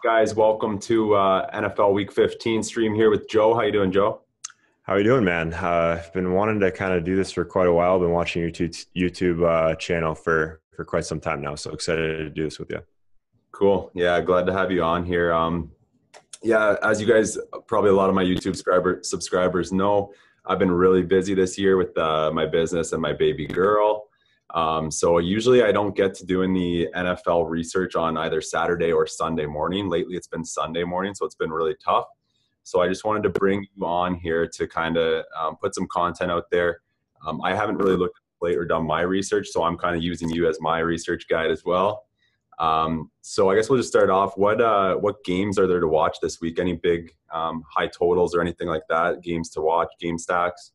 Guys? Welcome to NFL Week 15 stream here with Joe. How you doing, Joe? How are you doing, man? I've been wanting to kind of do this for quite a while. I've been watching your YouTube channel for quite some time now. So excited to do this with you. Cool. Yeah, glad to have you on here. Yeah, as you guys, probably a lot of my YouTube subscribers know, I've been really busy this year with my business and my baby girl. So usually I don't get to doing the NFL research on either Saturday or Sunday morning. Lately it's been Sunday morning, so it's been really tough. So I just wanted to bring you on here to kind of put some content out there. I haven't really looked at the plate or done my research, so I'm kind of using you as my research guide as well. So I guess we'll just start off. What games are there to watch this week? Any big high totals or anything like that? Games to watch, game stacks?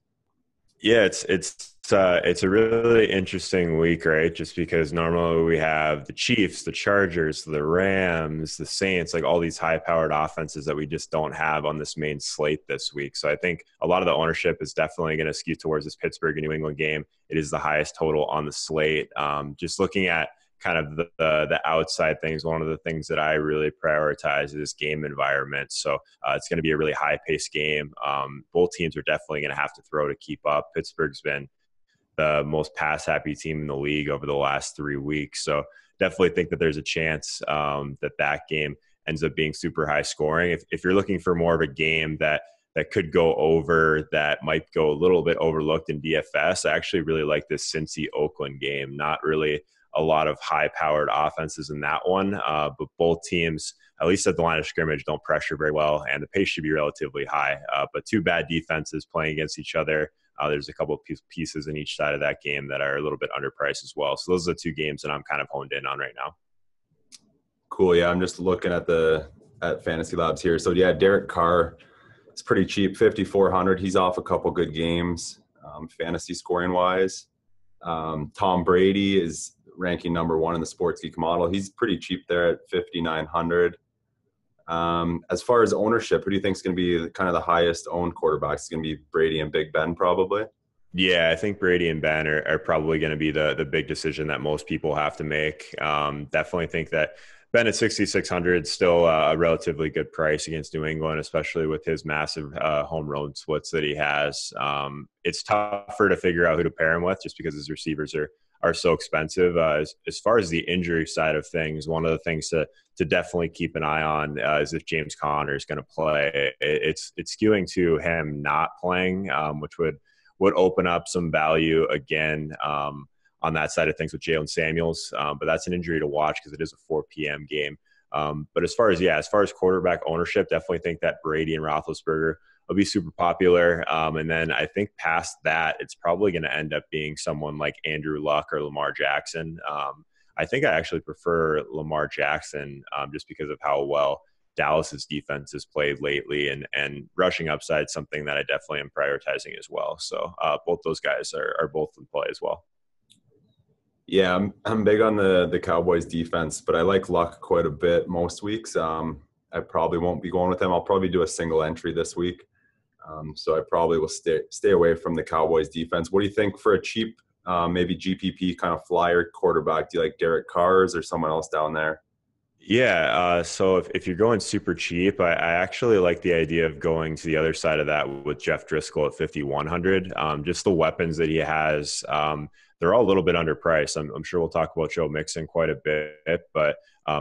Yeah, it's a really interesting week, right? Just because normally we have the Chiefs, the Chargers, the Rams, the Saints, like all these high-powered offenses that we just don't have on this main slate this week. So I think a lot of the ownership is definitely going to skew towards this Pittsburgh and New England game. It is the highest total on the slate. Just looking at kind of the outside things, one of the things that I really prioritize is game environment. So it's going to be a really high-paced game. Both teams are definitely going to have to throw to keep up. Pittsburgh's been the most pass-happy team in the league over the last 3 weeks. So definitely think that there's a chance that game ends up being super high scoring. If you're looking for more of a game that could go over, that might go a little bit overlooked in DFS, I actually really like this Cincy-Oakland game. Not really a lot of high-powered offenses in that one, but both teams, at least at the line of scrimmage, don't pressure very well, and the pace should be relatively high. But two bad defenses playing against each other. There's a couple of pieces in each side of that game that are a little bit underpriced as well. So those are the two games that I'm kind of honed in on right now. Cool. Yeah, I'm just looking at Fantasy Labs here. So yeah, Derek Carr is pretty cheap, 5,400. He's off a couple good games, fantasy scoring wise. Tom Brady is ranking number one in the Sports Geek model. He's pretty cheap there at 5,900. As far as ownership, who do you think is going to be kind of the highest owned quarterbacks? It's going to be Brady and Big Ben probably. Yeah, I think Brady and Ben are probably going to be the big decision that most people have to make. Definitely think that Ben at 6,600 is still a relatively good price against New England, especially with his massive home run splits that he has. It's tougher to figure out who to pair him with just because his receivers are so expensive. As far as the injury side of things, one of the things to definitely keep an eye on is if James Conner is going to play. It's skewing to him not playing, which would open up some value again on that side of things with Jalen Samuels. But that's an injury to watch because it is a 4 p.m. game. But as far as quarterback ownership, definitely think that Brady and Roethlisberger will be super popular. And then I think past that, it's probably going to end up being someone like Andrew Luck or Lamar Jackson. I think I actually prefer Lamar Jackson just because of how well Dallas's defense has played lately, and rushing upside is something that I definitely am prioritizing as well. So both those guys are both in play as well. Yeah, I'm big on the Cowboys defense, but I like Luck quite a bit most weeks. I probably won't be going with him. I'll probably do a single entry this week. So I probably will stay away from the Cowboys defense. What do you think for a cheap, maybe GPP kind of flyer quarterback? Do you like Derek Carr or someone else down there? Yeah, so if you're going super cheap, I actually like the idea of going to the other side of that with Jeff Driscoll at 5,100. Just the weapons that he has, they're all a little bit underpriced. I'm sure we'll talk about Joe Mixon quite a bit, but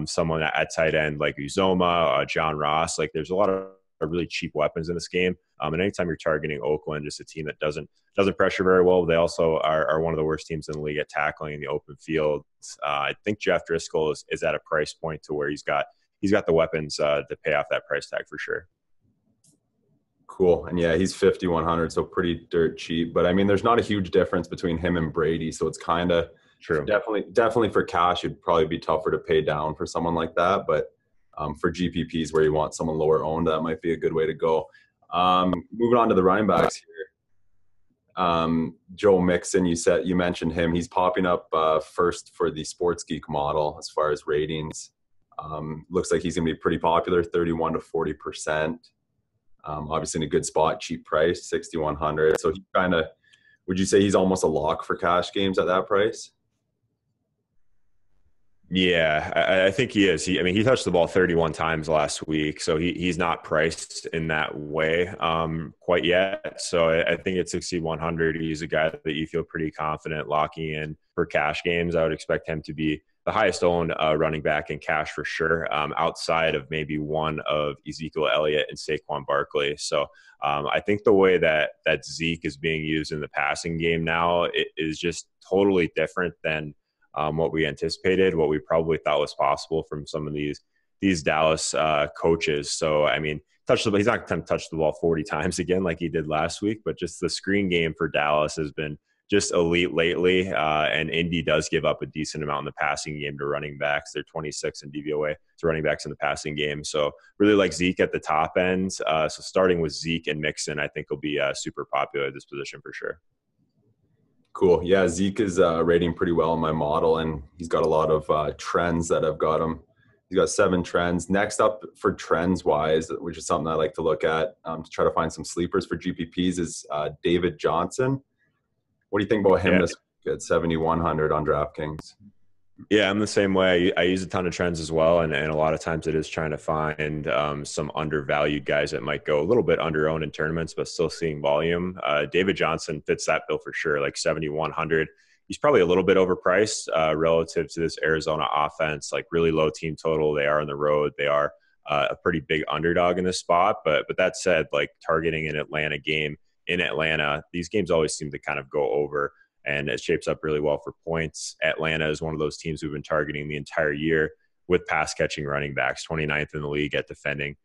someone at tight end like Uzoma, John Ross, like there's a lot of really cheap weapons in this game. And anytime you're targeting Oakland, just a team that doesn't pressure very well, they also are one of the worst teams in the league at tackling in the open field. I think Jeff Driscoll is at a price point to where he's got the weapons to pay off that price tag for sure. Cool. And yeah, he's 5,100, so pretty dirt cheap. But I mean, there's not a huge difference between him and Brady, so it's kind of true. Definitely for cash, it'd probably be tougher to pay down for someone like that. But for GPPs where you want someone lower owned, that might be a good way to go. Moving on to the running backs here. Joe Mixon, you mentioned him. He's popping up first for the Sports Geek model as far as ratings. Looks like he's going to be pretty popular, 31 to 40%. Obviously in a good spot, cheap price, 6,100. So he would you say he's almost a lock for cash games at that price? Yeah, I think he is. I mean, he touched the ball 31 times last week, so he's not priced in that way quite yet. So I think at 6,100, he's a guy that you feel pretty confident locking in for cash games. I would expect him to be the highest owned running back in cash for sure, outside of maybe one of Ezekiel Elliott and Saquon Barkley. So I think the way that Zeke is being used in the passing game now is just totally different than what we anticipated, what we probably thought was possible from some of these Dallas coaches. So, I mean, he's not going to touch the ball 40 times again like he did last week, but just the screen game for Dallas has been just elite lately. And Indy does give up a decent amount in the passing game to running backs. They're 26 in DVOA to running backs in the passing game. So really like Zeke at the top end. So starting with Zeke and Mixon, I think will be super popular at this position for sure. Cool. Yeah, Zeke is rating pretty well in my model, and he's got a lot of trends that have got him. He's got 7 trends. Next up for trends-wise, which is something I like to look at to try to find some sleepers for GPPs, is David Johnson. What do you think about him this week at 7,100 on DraftKings? Yeah, I'm the same way. I use a ton of trends as well, and a lot of times it is trying to find some undervalued guys that might go a little bit under-owned in tournaments, but still seeing volume. David Johnson fits that bill for sure, like 7,100. He's probably a little bit overpriced relative to this Arizona offense, like really low team total. They are on the road. They are a pretty big underdog in this spot. But that said, like targeting an Atlanta game in Atlanta, these games always seem to kind of go over. And it shapes up really well for points. Atlanta is one of those teams we've been targeting the entire year with pass-catching running backs, 29th in the league at defending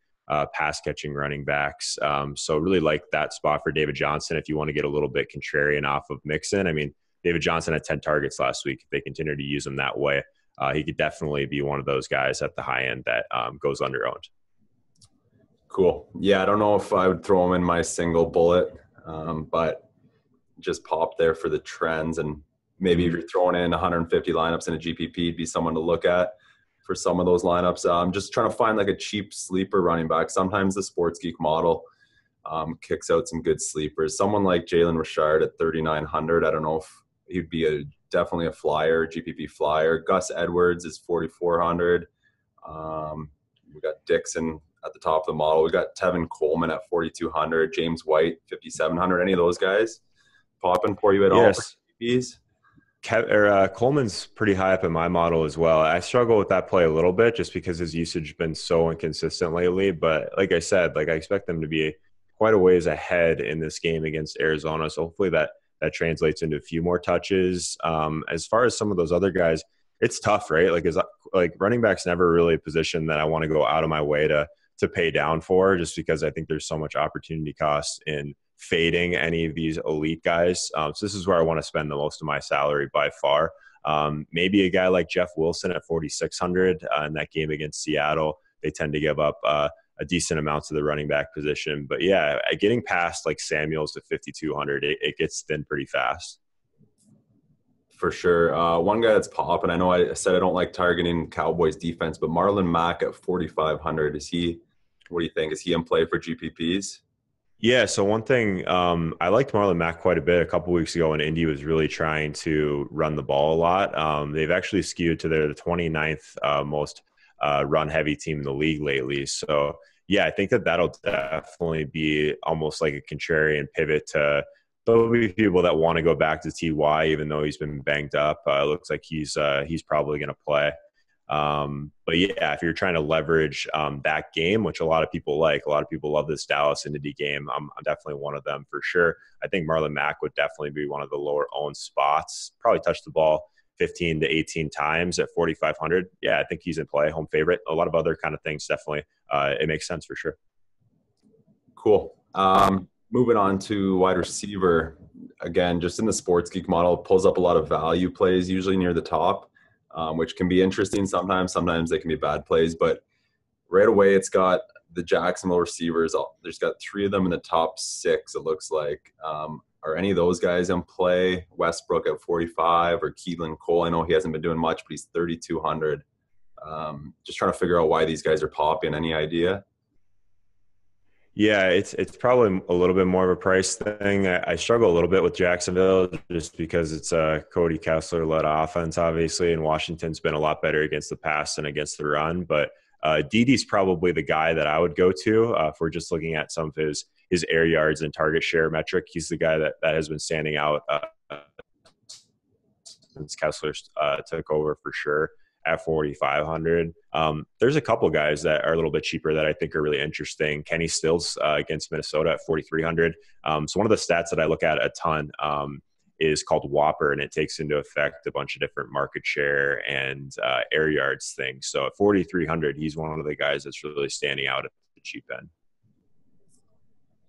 pass-catching running backs. So really like that spot for David Johnson if you want to get a little bit contrarian off of Mixon. I mean, David Johnson had 10 targets last week. If they continue to use him that way, he could definitely be one of those guys at the high end that goes under-owned. Cool. Yeah, I don't know if I would throw him in my single bullet, but just pop there for the trends, and maybe if you're throwing in 150 lineups in a GPP, it'd be someone to look at for some of those lineups. I'm just trying to find like a cheap sleeper running back. Sometimes the Sports Geek model kicks out some good sleepers. Someone like Jalen Richard at 3,900. I don't know if he'd be definitely a flyer, GPP flyer. Gus Edwards is 4,400. We got Dixon at the top of the model. We got Tevin Coleman at 4,200. James White 5,700. Any of those guys popping for you at all? Yes. Coleman's pretty high up in my model as well. I struggle with that play a little bit just because his usage has been so inconsistent lately. But like I said, like I expect them to be quite a ways ahead in this game against Arizona. So hopefully that translates into a few more touches. As far as some of those other guys, it's tough, right? Like running back's never really a position that I want to go out of my way to pay down for, just because I think there's so much opportunity cost in fading any of these elite guys. So this is where I want to spend the most of my salary by far. Maybe a guy like Jeff Wilson at 4,600 in that game against Seattle. They tend to give up a decent amount to the running back position. But yeah, getting past like Samuels at 5,200, it gets thin pretty fast. For sure. One guy that's popping, I know I said I don't like targeting Cowboys defense, but Marlon Mack at 4,500. What do you think? Is he in play for GPPs? Yeah, so one thing, I liked Marlon Mack quite a bit a couple weeks ago when Indy was really trying to run the ball a lot. They've actually skewed to the 29th most run-heavy team in the league lately. So, yeah, I think that'll definitely be almost like a contrarian pivot to – there'll be people that want to go back to TY even though he's been banged up. It looks like he's probably going to play. But yeah, if you're trying to leverage that game, which a lot of people like, a lot of people love this Dallas and Indy game. I'm definitely one of them for sure. I think Marlon Mack would definitely be one of the lower owned spots. Probably touch the ball 15 to 18 times at 4,500. Yeah, I think he's in play, home favorite. A lot of other kind of things, definitely. It makes sense for sure. Cool. Moving on to wide receiver. Again, just in the Sports Geek model, pulls up a lot of value plays, usually near the top. Which can be interesting sometimes. Sometimes they can be bad plays, but right away it's got the Jacksonville receivers. There's got 3 of them in the top 6, it looks like. Are any of those guys in play? Westbrook at 45 or Keelan Cole? I know he hasn't been doing much, but he's 3,200. Just trying to figure out why these guys are popping. Any idea? Yeah, it's probably a little bit more of a price thing. I struggle a little bit with Jacksonville just because it's a Cody Kessler-led offense, obviously, and Washington's been a lot better against the pass and against the run. But Didi's probably the guy that I would go to if we're just looking at some of his air yards and target share metric. He's the guy that has been standing out since Kessler took over for sure at 4,500. There's a couple guys that are a little bit cheaper that I think are really interesting. Kenny Stills against Minnesota at 4,300. So one of the stats that I look at a ton is called Whopper, and it takes into effect a bunch of different market share and air yards things. So at 4,300, he's one of the guys that's really standing out at the cheap end.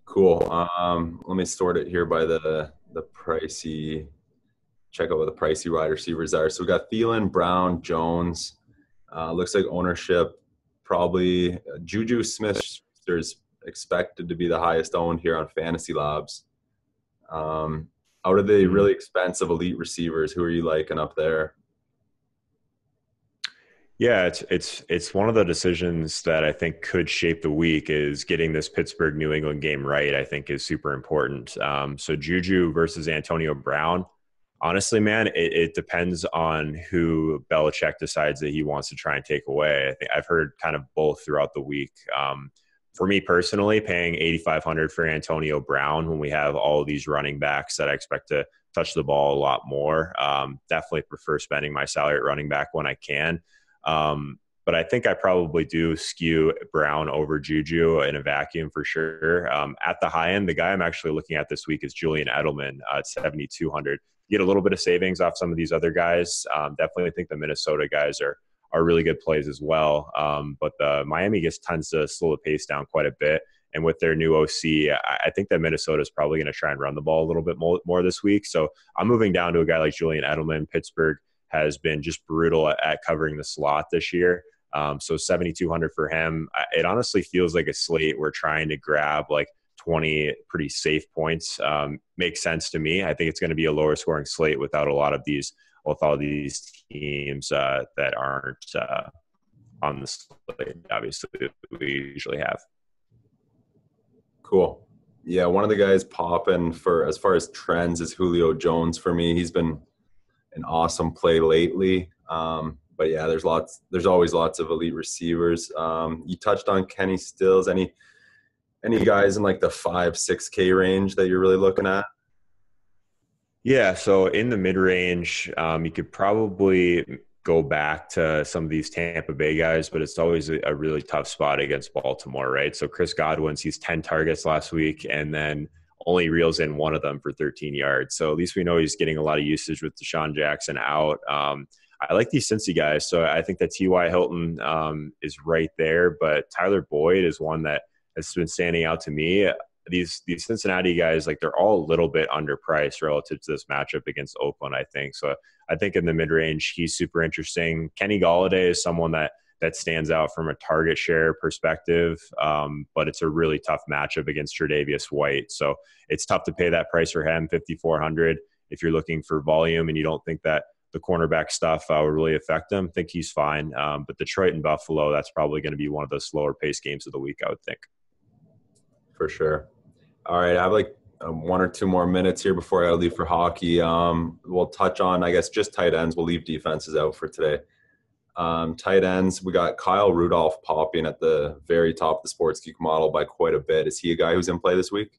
Cool. Let me sort it here by the pricey. Check out what the pricey wide receivers are. So we got Thielen, Brown, Jones. Looks like ownership probably Juju Smith-Schuster's expected to be the highest owned here on Fantasy Labs. Out of the really expensive elite receivers, who are you liking up there? Yeah, it's one of the decisions that I think could shape the week is getting this Pittsburgh New England game right. I think is super important. So Juju versus Antonio Brown. Honestly, man, it depends on who Belichick decides that he wants to try and take away. I think I've heard kind of both throughout the week. For me personally, paying 8,500 for Antonio Brown when we have all of these running backs that I expect to touch the ball a lot more, definitely prefer spending my salary at running back when I can. But I think I probably do skew Brown over Juju in a vacuum for sure. At the high end, the guy I'm actually looking at this week is Julian Edelman at 7,200. Get a little bit of savings off some of these other guys. Definitely think the Minnesota guys are really good plays as well. But the Miami just tends to slow the pace down quite a bit. And with their new OC, I think that Minnesota is probably going to try and run the ball a little bit more this week. So I'm moving down to a guy like Julian Edelman. Pittsburgh has been just brutal at covering the slot this year. So 7,200 for him. It honestly feels like a slate we're trying to grab like 20 pretty safe points. Makes sense to me. I think it's going to be a lower scoring slate with all these teams that aren't on the slate, obviously, that we usually have. Cool. Yeah, one of the guys popping for as far as trends is Julio Jones for me. He's been an awesome play lately. But yeah, there's always lots of elite receivers. You touched on Kenny Stills. Any guys in like the 5-6K range that you're really looking at? Yeah, so in the mid-range, you could probably go back to some of these Tampa Bay guys, but it's always a really tough spot against Baltimore, right? So Chris Godwin sees 10 targets last week and then only reels in one of them for 13 yards. So at least we know he's getting a lot of usage with Deshaun Jackson out. I like these Cincy guys, so I think that T.Y. Hilton is right there, but Tyler Boyd is one that has been standing out to me. These Cincinnati guys, like they're all a little bit underpriced relative to this matchup against Oakland, I think. So I think in the mid-range, he's super interesting. Kenny Golladay is someone that stands out from a target share perspective, but it's a really tough matchup against Tre'Davious White. So it's tough to pay that price for him, 5,400. If you're looking for volume and you don't think that the cornerback stuff will really affect him, I think he's fine. But Detroit and Buffalo, that's probably going to be one of the slower pace games of the week, I would think. For sure. All right, I have like 1 or 2 more minutes here before I leave for hockey. We'll touch on, I guess, just tight ends. We'll leave defenses out for today. Tight ends, we got Kyle Rudolph popping at the very top of the Sports Geek model by quite a bit. Is he a guy who's in play this week?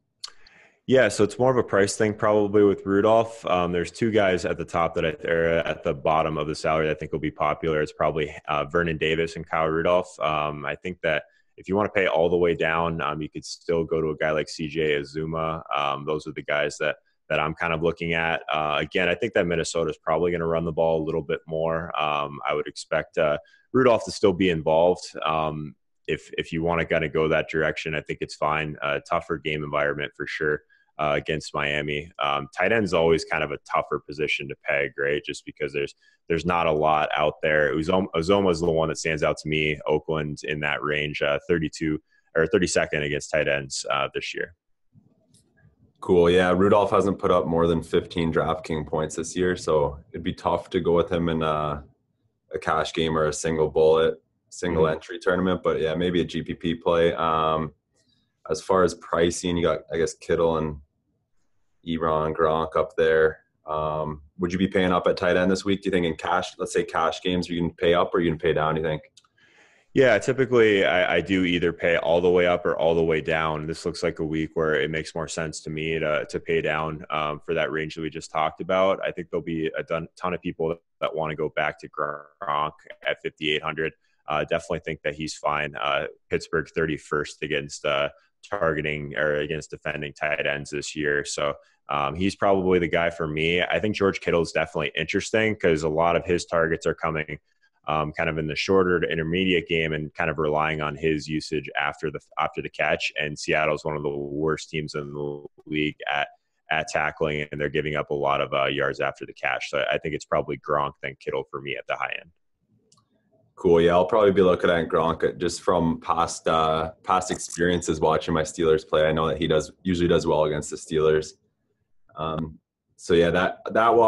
Yeah, so it's more of a price thing probably with Rudolph. There's 2 guys at the top that are at the bottom of the salary that I think will be popular. It's probably Vernon Davis and Kyle Rudolph. I think that if you want to pay all the way down, you could still go to a guy like CJ Azuma. Those are the guys that I'm kind of looking at. Again, I think that Minnesota is probably going to run the ball a little bit more. I would expect Rudolph to still be involved. If you want to kind of go that direction, I think it's fine. Tougher game environment for sure against Miami. Tight end is always kind of a tougher position to peg, right? Just because there's not a lot out there. Uzoma is the one that stands out to me. Oakland in that range, 32 or 32nd against tight ends this year. Cool. Yeah, Rudolph hasn't put up more than 15 DraftKings points this year, so it'd be tough to go with him in a cash game or a single entry tournament. But yeah, maybe a GPP play. as far as pricing, you got, I guess, Kittle and Ebron, Gronk up there. Would you be paying up at tight end this week? Do you think in cash, let's say cash games, you can pay up or you can pay down, do you think? Yeah, typically I do either pay all the way up or all the way down. This looks like a week where it makes more sense to me to pay down for that range that we just talked about. I think there'll be a ton of people that want to go back to Gronk at 5,800. Definitely think that he's fine. Pittsburgh 31st against targeting or against defending tight ends this year. So he's probably the guy for me. I think George Kittle is definitely interesting because a lot of his targets are coming kind of in the shorter to intermediate game and kind of relying on his usage after the catch. And Seattle is one of the worst teams in the league at tackling, and they're giving up a lot of yards after the catch. So I think it's probably Gronk then Kittle for me at the high end. Cool. Yeah, I'll probably be looking at Gronk just from past experiences watching my Steelers play. I know that he usually does well against the Steelers. So yeah, that will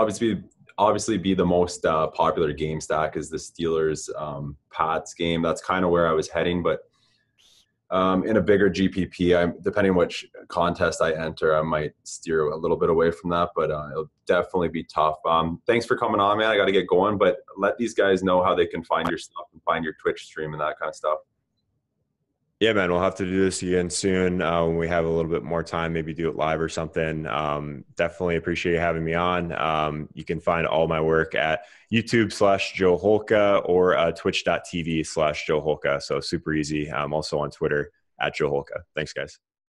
obviously be the most popular game stack is the Steelers Pats game. That's kind of where I was heading, but in a bigger GPP, depending which contest I enter, I might steer a little bit away from that, but it'll definitely be tough. Thanks for coming on, man. I got to get going, but let these guys know how they can find your stuff and find your Twitch stream and that kind of stuff. Yeah, man, we'll have to do this again soon when we have a little bit more time, maybe do it live or something. Definitely appreciate you having me on. You can find all my work at YouTube/Joe Holka or Twitch.tv/Joe Holka. So super easy. I'm also on Twitter @Joe Holka. Thanks, guys.